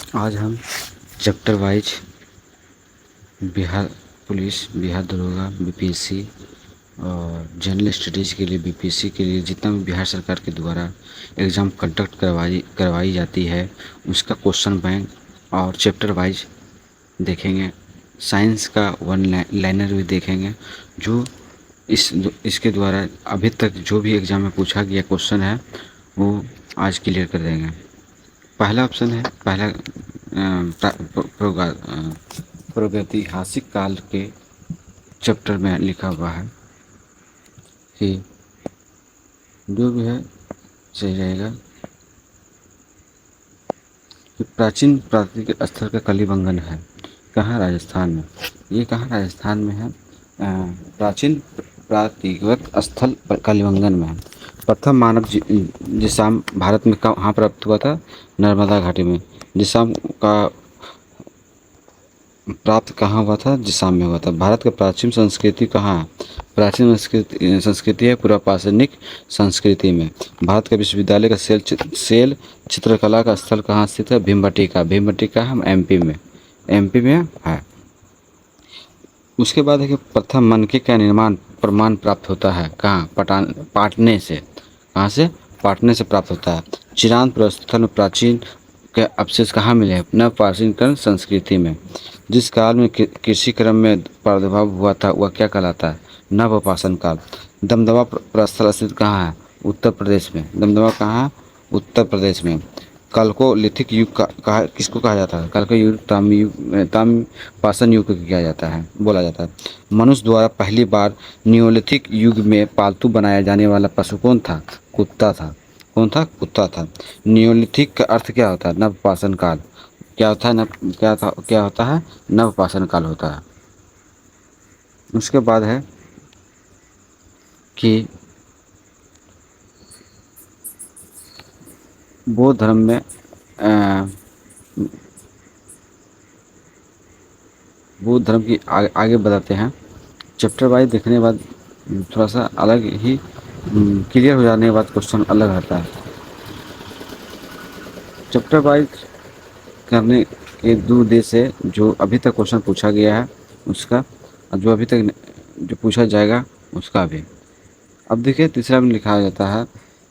आज हम chapter wise Bihar police, Bihar दरोगा, बीपीएससी और जनरल स्टडीज़ के लिए, बीपीएससी के लिए जितना भी बिहार सरकार के द्वारा एग्ज़ाम कंडक्ट करवाई जाती है उसका क्वेश्चन बैंक और चैप्टर वाइज देखेंगे। साइंस का वन लाइनर भी देखेंगे जो इसके द्वारा अभी तक जो भी एग्ज़ाम में पूछा गया क्वेश्चन है वो आज क्लियर कर देंगे। पहला ऑप्शन है, पहला प्रागैतिहासिक काल के चैप्टर में लिखा हुआ है कि जो भी है सही रहेगा कि प्राचीन प्राकृतिक स्थल का कलिबंगन है। कहाँ? राजस्थान में। ये कहाँ? राजस्थान में है। प्राचीन प्राकृतिक स्थल कलिबंगन में है। प्रथम मानव जिसाम भारत में कहाँ प्राप्त हुआ था? नर्मदा घाटी में। जिसाम का प्राप्त कहाँ हुआ था? जिसाम में हुआ था। भारत का प्राचीन संस्कृति कहाँ है? प्राचीन संस्कृति है पुरापाषाणिक संस्कृति में। भारत का विश्वविद्यालय का सेल चित्रकला का स्थल कहाँ स्थित है? भीमबेटका। भीमबेटका हम एमपी में है। उसके बाद है कि प्रथम मनके का निर्माण प्रमाण प्राप्त होता है कहाँ? पाटने से। कहाँ से? पाटने से प्राप्त होता है। चिरांत प्रस्थल में प्राचीन के अवशेष कहाँ मिले हैं? नव प्राचीनकाल संस्कृति में। जिस काल में कृषि क्रम में प्रादुर्भाव हुआ था वह क्या कहलाता है? नवपाषाण काल। दमदमा प्रस्थल स्थित कहाँ है? उत्तर प्रदेश में। दमदमा कहाँ है? उत्तर प्रदेश में। कल्कोलिथिक युग किसको कहा जाता है? कल्को युग ताम्रपाषाण युग को किया जाता है, बोला जाता है। मनुष्य द्वारा पहली बार नियोलिथिक युग में पालतू बनाया जाने वाला पशु कौन था? कुत्ता था। कौन था? कुत्ता था। नियोलिथिक का अर्थ क्या होता है? नवपाषाण काल। क्या होता है? क्या होता है? नवपाषाण काल होता है। उसके बाद है कि बौद्ध धर्म में बौद्ध धर्म की आगे बढ़ाते हैं। चैप्टर वाइज देखने के बाद थोड़ा सा अलग ही क्लियर हो जाने के बाद क्वेश्चन अलग आता है। चैप्टर वाइज करने के दो उद्देश्य है। जो अभी तक क्वेश्चन पूछा गया है उसका, और जो अभी तक जो पूछा जाएगा उसका भी। अब देखिए तीसरा में लिखा जाता है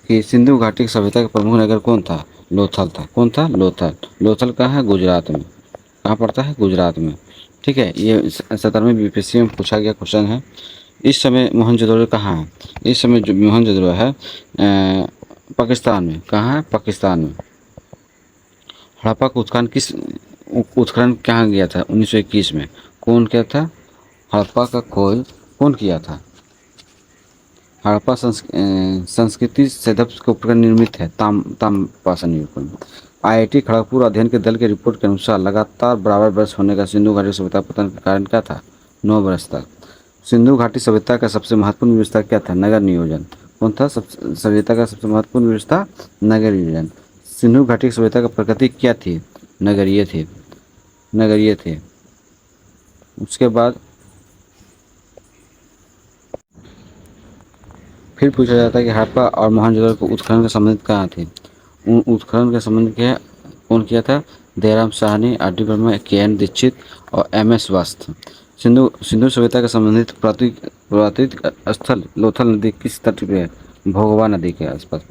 कि सिंधु घाटी की सभ्यता का प्रमुख नगर कौन था? लोथल था। कौन था? लोथल। लोथल कहाँ है? गुजरात में। कहाँ पड़ता है? गुजरात में। ठीक है, ये 17वीं बीपीएससी में पूछा गया क्वेश्चन है। इस समय मोहनजोदड़ो कहाँ है? इस समय जो मोहनजोदड़ो है पाकिस्तान में। कहाँ है? पाकिस्तान में। हड़प्पा का उत्खनन कहाँ गया था? 1921 में। कौन किया था? हड़प्पा का खोज कौन किया था? हड़प्पा संस्कृति सैदब के उपकरण निर्मित है ताम्रपाषाण युग में। आईआईटी खड़गपुर अध्ययन के दल की रिपोर्ट के अनुसार लगातार बराबर वर्ष होने का सिंधु घाटी सभ्यता पतन का कारण क्या था? 9 वर्ष तक। सिंधु घाटी सभ्यता का सबसे महत्वपूर्ण व्यवस्था क्या था? नगर नियोजन। कौन था? सभ्यता का सबसे महत्वपूर्ण व्यवस्था नगर नियोजन। सिंधु घाटी सभ्यता का प्रकृति क्या थी? नगरीय थे। नगरीय थे। उसके बाद फिर पूछा जाता है कि हड़प्पा और मोहनजोदड़ो को उत्खनन के संबंधित कहाँ थे? उन उत्खनन के संबंध के कौन किया था? दयाराम साहनी, आर.डी. वर्मा, के.एन. दीक्षित और एम.एस. वस्त। सिंधु सभ्यता के संबंधित पुरातात्विक स्थल लोथल नदी किस तट पे है? भोगवा नदी के आसपास।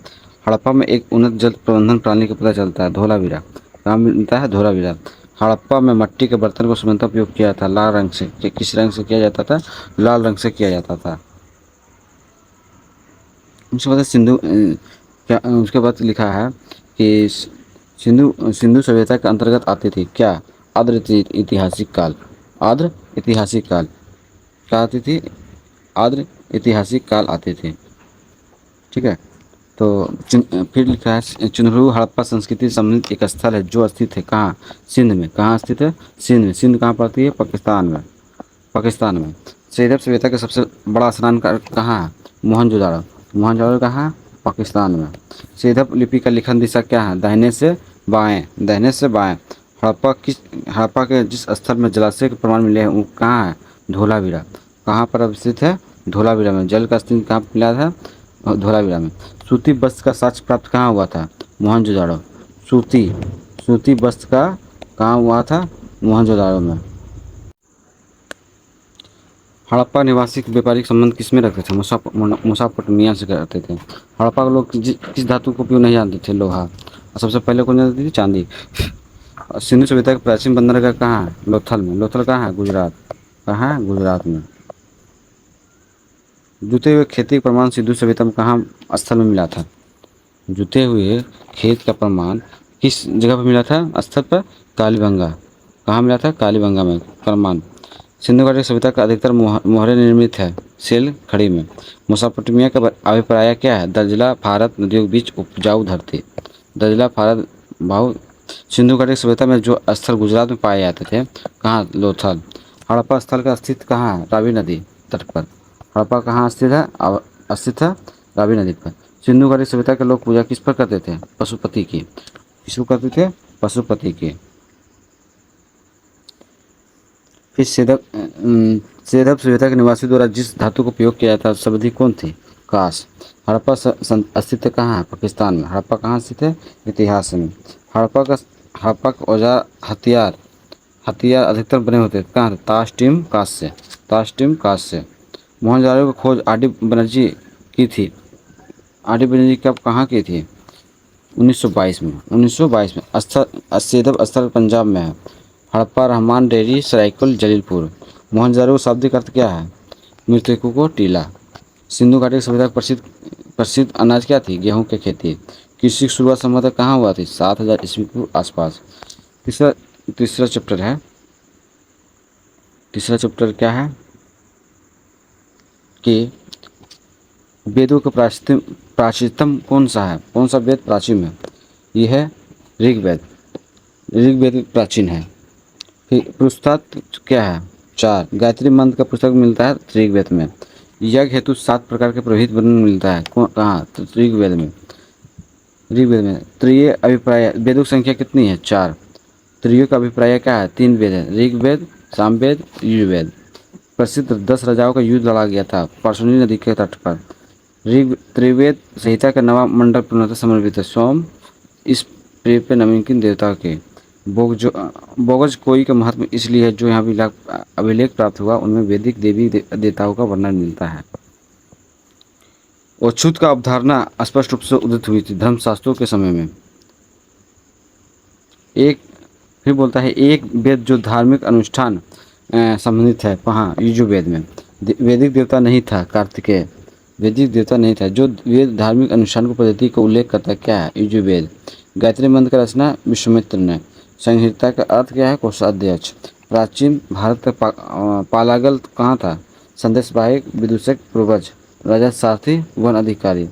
हड़प्पा में एक उन्नत जल प्रबंधन प्रणाली का पता चलता है। धोलावीरा। कहाँ मिलता है? धोलावीरा। हड़प्पा में मिट्टी के बर्तन को सामान्यतः उपयोग किया था लाल रंग से। किस रंग से किया जाता था? लाल रंग से किया जाता था। उसके बाद उसके बाद लिखा है कि सिंधु सभ्यता के अंतर्गत आती थी क्या? आर्द्र ऐतिहासिक काल। आर्द्र ऐतिहासिक काल क्या आती थी? आर्द्र ऐतिहासिक काल आते थे। ठीक है, तो फिर लिखा है चिन्हरू हड़प्पा संस्कृति संबंधित एक स्थल है जो स्थित है कहाँ? सिंध में। कहाँ स्थित है? सिंध में। सिंध कहाँ पड़ती है? पाकिस्तान में। पाकिस्तान में। सैदब सभ्यता का सबसे बड़ा स्नान कहाँ है? मोहनजोदड़ो। मोहनजोदड़ो कहाँ है? पाकिस्तान में। सैदब लिपि का लिखन दिशा क्या है? दाहिने से बाएं। दाहिने से बाएं। हड़प्पा के जिस स्थल में जलाशय के प्रमाण मिले हैं वो कहाँ है? धोलावीरा। कहाँ पर अवस्थित है? धोलावीरा में। जल का स्थित कहाँ मिला था? धोलावीरा में। सूती वस्त्र का साक्ष्य प्राप्त कहाँ हुआ था? मोहनजोदड़ो। सूती वस्त्र का कहाँ हुआ था? मोहनजोदाड़ो में। हड़प्पा निवासी व्यापारिक संबंध किसमें रखते थे? मेसोपोटामिया से करते थे। हड़प्पा के लोग किस धातु को उपयोग नहीं जानते थे? लोहा। और सबसे पहले कौन जानती थी? चांदी। और सिंधु सभ्यता का प्राचीन बंदरगाह कहाँ है? लोथल में। लोथल कहाँ है? गुजरात। कहाँ है? गुजरात में। जुते हुए खेती का प्रमाण सिंधु सभ्यता में कहाँ स्थल में मिला था? जुते हुए खेत का प्रमाण किस जगह पर मिला था? स्थल पर? कालीबंगा। कहाँ मिला था? कालीबंगा में प्रमाण। सिंधु घाटी सभ्यता का अधिकतर मोहरे निर्मित है सेल खड़ी में। मेसोपोटामिया का अभिप्राय क्या है? दजला फारत नदियों के बीच उपजाऊ धरती। दजला फारत भाव। सिंधु घाटी सभ्यता में जो स्थल गुजरात में पाए जाते थे, कहाँ? लोथल। हड़प्पा स्थल का स्थित कहाँ है? रावी नदी तट पर। हड़प्पा कहाँ स्थित है? स्थित है रावी नदी पर। सिंधु घाटी सभ्यता के लोग पूजा किस पर करते थे? पशुपति की। किसको करते थे? पशुपति की। फिर सेदब सभ्यता के निवासी द्वारा जिस धातु का उपयोग किया जाता है संबंधी कौन थी? काश। हड़प्पा अस्तित्व कहाँ है? पाकिस्तान में। हड़प्पा कहाँ स्थित है? इतिहास में। हड़प्पा का औजार हथियार हथियार अधिकतर बने होते कहाँ थे? ताश टीम कांच से। ताश टीम कांच से। मोहनजोदड़ो की खोज आर डी बनर्जी की थी। आर डी बनर्जी कब कहाँ की थी? 1922 में। 1922 में। सेदब स्थल पंजाब में है। हड़प्पा रहमान डेयरी सरायकुल जलीलपुर। मोहनजोदड़ो का शाब्दिक अर्थ क्या है? मृतकों को टीला। सिंधु घाटी की सभ्यता की प्रसिद्ध अनाज क्या थी? गेहूं की खेती। कृषि की शुरुआत संभवतः कहाँ हुआ थी? 7000 ईस्वी पूर्व आसपास। तीसरा तीसरा चैप्टर है। तीसरा चैप्टर क्या है कि वेदों का प्राचीनतम कौन सा है? कौन सा वेद प्राचीन है? ये है ऋग्वेद। ऋग्वेद प्राचीन है। फिर पुस्तक क्या है? 4 गायत्री मंत्र का पुस्तक मिलता है ऋग्वेद में। यज्ञ हेतु 7 प्रकार के पुरोहित वर्णन मिलता है कहाँ? तो ऋग्वेद में। ऋग्वेद में। त्रिय अभिप्राय वेदों की संख्या कितनी है? 4। त्रियों का अभिप्राय क्या है? 3 वेद है, ऋग्वेद, सामवेद, यजुर्वेद। प्रसिद्ध 10 राजाओं का युद्ध लड़ा गया था परसुनी नदी के तट पर। ऋग त्रिवेद संहिता का नवा मंडल पूर्णतः समर्पित है सोम इस प्रिय पे नवीनकिन देवता के। बोगज कोई का महत्व इसलिए है जो यहाँ अभिलेख प्राप्त हुआ उनमें वैदिक देवी देवताओं का वर्णन मिलता है। अछूत का अवधारणा स्पष्ट रूप से उदित हुई थी धर्मशास्त्रों के समय में। एक फिर बोलता है एक वेद जो धार्मिक अनुष्ठान संबंधित है कहाँ? यजुर्वेद में। वैदिक देवता नहीं था कार्तिकेय। वैदिक देवता नहीं था जो वेद धार्मिक अनुष्ठान को पद्धति का उल्लेख करता है क्या है? यजुर्वेद। गायत्री मंत्र का रचना विश्वामित्र ने। संहिता का अर्थ क्या है? कोषाध्यक्ष। प्राचीन भारत का पालागल कहाँ था? संदेशवाहक विदूषक पूर्वज राजा सारथी वन अधिकारी।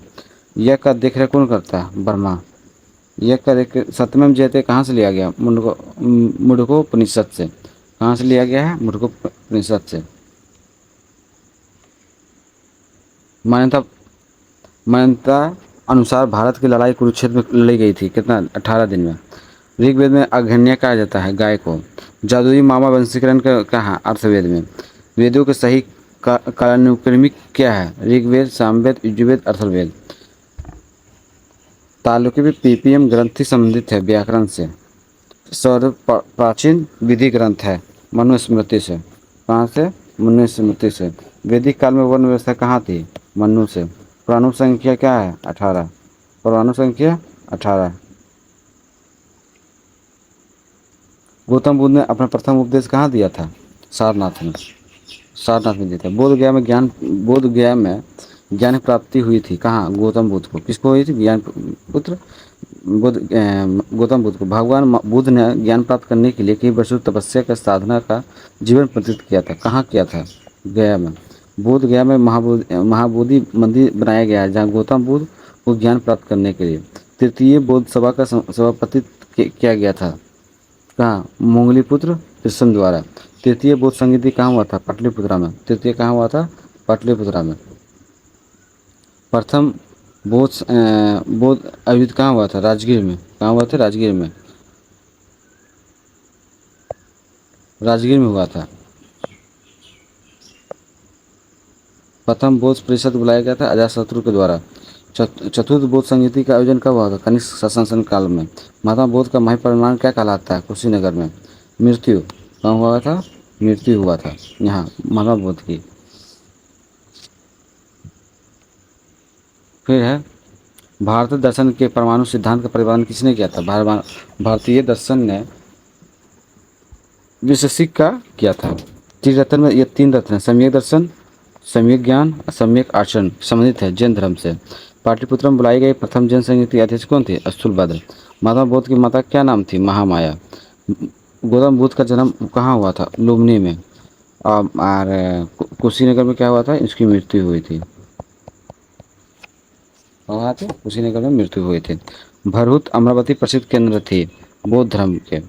यह का देखरेख कौन करता है? ब्रह्मा। यह का देख सत्यमेव जयते कहाँ से लिया गया? मुंडकोपनिषद से। कहाँ से लिया गया है? मुंडकोपनिषद से। मान्यता अनुसार भारत की लड़ाई कुरुक्षेत्र में लड़ी गई थी कितना? 18 दिन में। ऋग्वेद में अघन्या कहा जाता है गाय को। जादुई मामा वंशीकरण का कहाँ? अर्थवेद में। वेदों के सही कालानुक्रमिक क्या है? ऋग्वेद, सामवेद, यजुर्वेद, अथर्ववेद। तालुके में पीपीएम ग्रंथि संबंधित है व्याकरण से। सर्व प्राचीन विधि ग्रंथ है मनुस्मृति से। कहाँ से? मनुस्मृति से। वैदिक काल में वर्ण व्यवस्था कहाँ थी? मनु से। परमाणु संख्या क्या है? 18। परमाणु संख्या 18। गौतम बुद्ध ने अपना प्रथम उपदेश कहाँ दिया था? सारनाथ में। सारनाथ में दिया था। बोध गया में ज्ञान प्राप्ति हुई थी कहाँ? गौतम बुद्ध को। किसको हुई थी? ज्ञान पुत्र गौतम बुद्ध को। भगवान बुद्ध ने ज्ञान प्राप्त करने के लिए कई वर्षों तपस्या का साधना का जीवन व्यतीत किया था। कहाँ किया था? गया में। बोध गया में महाबोधि मंदिर बनाया गया है जहाँ गौतम बुद्ध को ज्ञान प्राप्त करने के लिए। तृतीय बौद्ध सभा का सभापति किया गया था कहाँ? मोंगलीपुत्र कृष्ण द्वारा। तृतीय बौद्ध संगीति कहाँ हुआ था? पाटलिपुत्रा में। तृतीय कहाँ हुआ था? पाटलिपुत्रा में। प्रथम बौद्ध अयुद्ध कहाँ हुआ था? राजगीर में। कहाँ हुआ था? राजगीर में। राजगीर में हुआ था। प्रथम बौद्ध परिषद बुलाया गया था अजातशत्रु के द्वारा। चतुर्थ बौद्ध संगीति का आयोजन कब हुआ था? कनिष्क शासन काल में। महात्मा बुद्ध का महापरिनिर्वाण क्या कहलाता है? कुशीनगर में। मृत्यु कहाँ हुआ था? मृत्यु हुआ था यहाँ महात्मा बुद्ध की। फिर है भारतीय दर्शन के परमाणु सिद्धांत का प्रतिपादन किसने किया था? भारतीय दर्शन ने वैशेषिक का किया था। त्रिरत्न में ये 3 रत्न हैं, सम्यक दर्शन, सम्यक ज्ञान और सम्यक आचरण, संबंधित है जैन धर्म से। पाटलिपुत्र में बुलाई गई प्रथम जैन संघ के अध्यक्ष कौन थे? स्थूलभद्र। महात्मा बुद्ध की माता क्या नाम थी? महामाया। गौतम बुद्ध का जन्म कहाँ हुआ था? लुम्बिनी में। और कुशीनगर में क्या हुआ था? इसकी मृत्यु हुई थी। वहाँ थे कुशीनगर में मृत्यु हुई थी। भरहुत अमरावती प्रसिद्ध केंद्र थे बौद्ध धर्म के।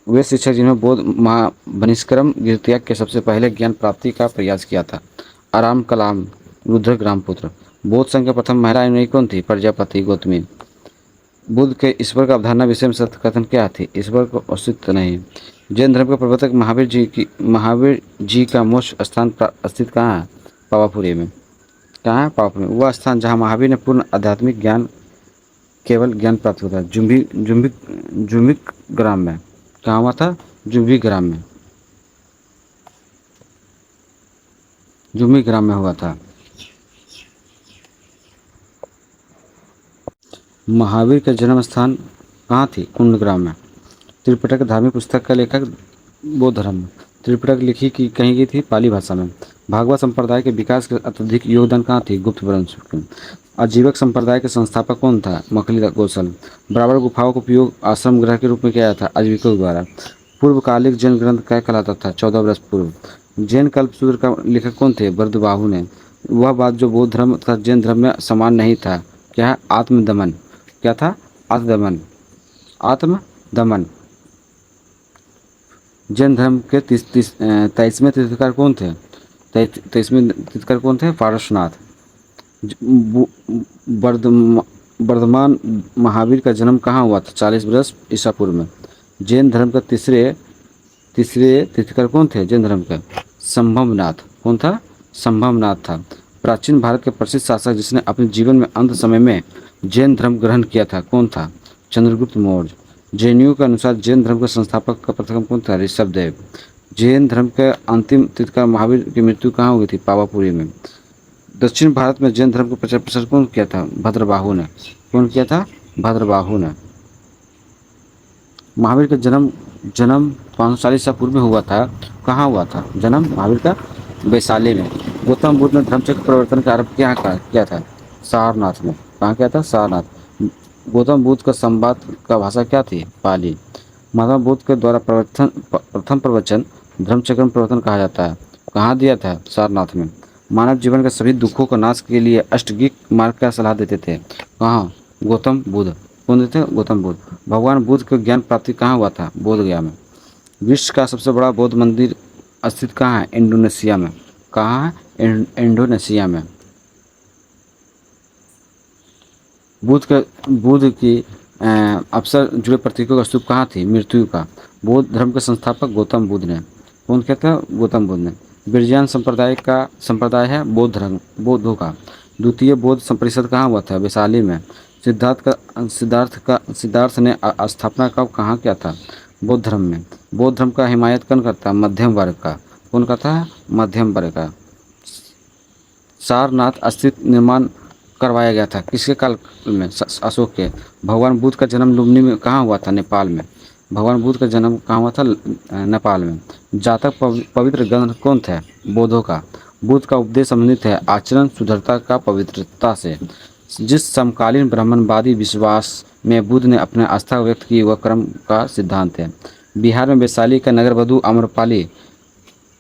वे शिक्षक जिन्होंने बौद्ध महाबनिष्कर्म गृहत्याग के सबसे पहले ज्ञान प्राप्ति का प्रयास किया था। आराम कलाम रुद्र ग्रामपुत्र। बौद्ध संघ के प्रथम महिला अनुयायी कौन थी? प्रजापति गौतमी। बुद्ध के ईश्वर का अवधारणा विषय में सत्य कथन क्या थी? ईश्वर को अस्तित्व नहीं। जैन धर्म के प्रवर्तक महावीर जी का मोक्ष स्थान स्थित कहाँ है? पावापुरी में। कहाँ है? पावापुरी में। वह स्थान जहाँ महावीर ने पूर्ण आध्यात्मिक ज्ञान केवल ज्ञान प्राप्त होता है। जुम्बिक ग्राम में। कहाँ हुआ था? जुम्बिक ग्राम में। जुम्बिक ग्राम में हुआ था। महावीर का जन्म स्थान कहाँ थी? कुंडग्राम में। त्रिपिटक धार्मिक पुस्तक का लेखक बौद्ध धर्म। त्रिपिटक लिखी की कही गई थी? पाली भाषा में। भागवत संप्रदाय के विकास के अत्यधिक योगदान कहाँ थी? गुप्त वंश के। आजीवक संप्रदाय के संस्थापक कौन था? मखली कौशल। बराबर गुफाओं का उपयोग आश्रम गृह के रूप में किया था आजीविकों द्वारा। पूर्वकालिक जैन ग्रंथ क्या कहलाता था? 14 वर्ष पूर्व। जैन कल्पसूत्र का लेखक कौन थे? बर्दबाहु ने। वह बात जो बौद्ध धर्म तथा जैन धर्म में समान नहीं था, क्या है? आत्मदमन। क्या था? आत्मदमन। आत्मदमन। जैन धर्म के 23वें तीर्थंकर कौन थे? 23वें तीर्थंकर कौन थे? पारसनाथ। वर्धमान महावीर का जन्म कहाँ हुआ था? 40 वर्ष ईसा पूर्व में। जैन धर्म का तीसरे तीर्थंकर कौन थे? जैन धर्म का संभवनाथ। कौन था? संभवनाथ था। प्राचीन भारत के प्रसिद्ध शासक जिसने अपने जीवन में अंत समय में जैन धर्म ग्रहण किया था, कौन था? चंद्रगुप्त मौर्य। जैनियों के अनुसार जैन धर्म के संस्थापक का प्रथम कौन था? ऋषभदेव। जैन धर्म के अंतिम तीर्थंकर महावीर की मृत्यु कहाँ हुई थी? पावापुरी में। दक्षिण भारत में जैन धर्म का प्रचार प्रसार कौन किया था? भद्रबाहु ने। कौन किया था? भद्रबाहु ने। महावीर का जन्म 540 ईसा पूर्व में हुआ था। कहाँ हुआ था जन्म महावीर का? वैशाली में। गौतम बुद्ध ने धर्मचक्र परिवर्तन का आरंभ किया था? सारनाथ में। कहाँ किया था? सारनाथ। गौतम बुद्ध का संवाद का भाषा क्या थी? पाली। महात्मा बुद्ध के द्वारा प्रथम प्रवचन धर्मचक्र में परिवर्तन कहा जाता है, कहाँ दिया था? सारनाथ में। मानव जीवन के सभी दुखों का नाश के लिए अष्टगिक मार्ग का सलाह देते थे, कहाँ? गौतम बुद्ध। कौन देते? गौतम बुद्ध। भगवान बुद्ध को ज्ञान प्राप्ति कहाँ हुआ था? बोध गया में। विश्व का सबसे बड़ा बौद्ध मंदिर स्थित कहाँ है? इंडोनेशिया में। कहाँ है? इंडोनेशिया में। बुद्ध की अवसर जुड़े प्रतीकों का स्तूप कहाँ थी? मृत्यु का। बौद्ध धर्म के संस्थापक गौतम बुद्ध ने। कौन कहता है? गौतम बुद्ध ने। बिरजान संप्रदाय है बौद्धों का। द्वितीय बौद्ध परिषद कहाँ हुआ था? वैशाली में। सिद्धार्थ ने स्थापना कब कहाँ किया था? बौद्ध धर्म में। बौद्ध धर्म का हिमायत कौन करता है? मध्यम वर्ग का। कौन कहता है? मध्यम वर्ग का। सारनाथ अस्तित्व निर्माण करवाया गया था किसके काल में? अशोक के। भगवान बुद्ध का जन्म लुम्बिनी में कहाँ हुआ था? नेपाल में। भगवान बुद्ध का जन्म कहाँ हुआ था? नेपाल में। जातक पवित्र ग्रंथ कौन थे? बौद्धों का। बुद्ध का उपदेश संबंधित है आचरण शुद्धता का पवित्रता से। जिस समकालीन ब्राह्मणवादी विश्वास में बुद्ध ने अपने आस्था व्यक्त की वह कर्म का सिद्धांत है। बिहार में वैशाली का नगरवधु आम्रपाली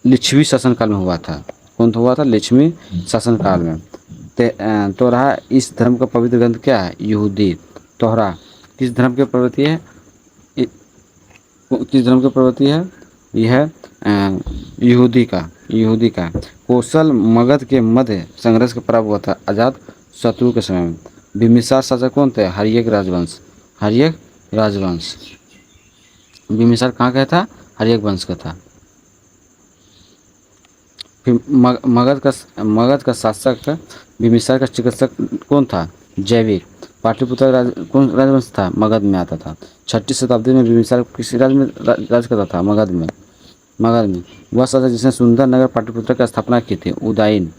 लिच्छवी शासनकाल में हुआ था। कौन हुआ था? लिच्छवी शासनकाल में। तोरहा इस धर्म का पवित्र ग्रंथ क्या है? यहूदी। तोहरा किस धर्म के प्रवृत्ति है? किस धर्म की प्रवृत्ति है? यह है यहूदी का। कौशल मगध के मध्य संघर्ष का प्रारंभ हुआ था अजात शत्रु के समय में। बिम्बिसार शासक कौन थे? हर्यक राजवंश। बिम्बिसार कहाँ का था? हर्यक वंश का था। फिर मगध का शासक बिम्बिसार का चिकित्सक कौन था? जैविक। पाटलिपुत्र कौन राजवंश था? मगध में आता था। 6ठी शताब्दी में बिंबिसार किसी राज्य में राज करता था? मगध में। मगध में। वह शासक जिसने सुंदर नगर पाटलिपुत्र की स्थापना की थी? उदयन।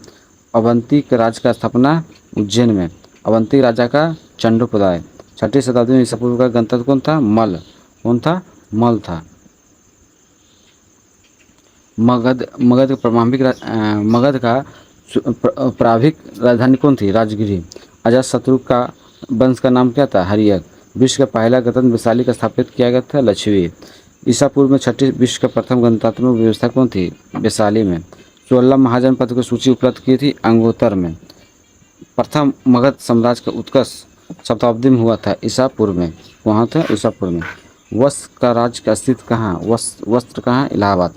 अवंती के राज्य का स्थापना उज्जैन में। अवंती राजा का चंडोपाध्याय। 6ठी शताब्दी में ईसा पूर्व का गणतंत्र कौन था? मल। कौन था? मल था। मगध का मगध का प्रारंभिक राजधानी कौन थी? राजगिरी। अजातशत्रु का वंश का नाम क्या था? हर्यक। विश्व का पहला गणतंत्र वैशाली का स्थापित किया गया था? लक्षवी। ईसा पूर्व में 6ठी विश्व का प्रथम गणतंत्र व्यवस्था कौन थी? वैशाली में। 16 महाजनपद की सूची उपलब्ध की थी? अंगोत्तर में। प्रथम मगध साम्राज्य का उत्कर्ष शताब्दी में हुआ था? ईसा पूर्व में। वहाँ था ईसा पूर्व में। वस्त्र का राज्य का स्थित कहाँ? वस्त्र कहाँ? इलाहाबाद।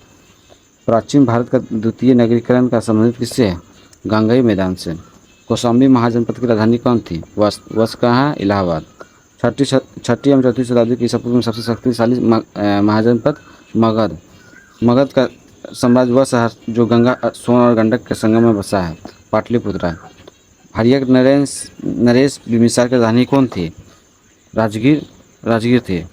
प्राचीन भारत का द्वितीय नगरीकरण का संबंधित किससे है? गंगई मैदान से। कौशाम्बी महाजनपद की राजधानी कौन थी? वस्त्र कहाँ है? इलाहाबाद। छठी एवं चौथी शताब्दी की ईसा पूर्व में सबसे शक्तिशाली महाजनपद मगध। मगध का साम्राज्य वह शहर जो गंगा सोन और गंडक के संगम में बसा है? पाटलिपुत्र। हर्यक नरेश बिंबिसार की राजधानी कौन थी? राजगीर थी।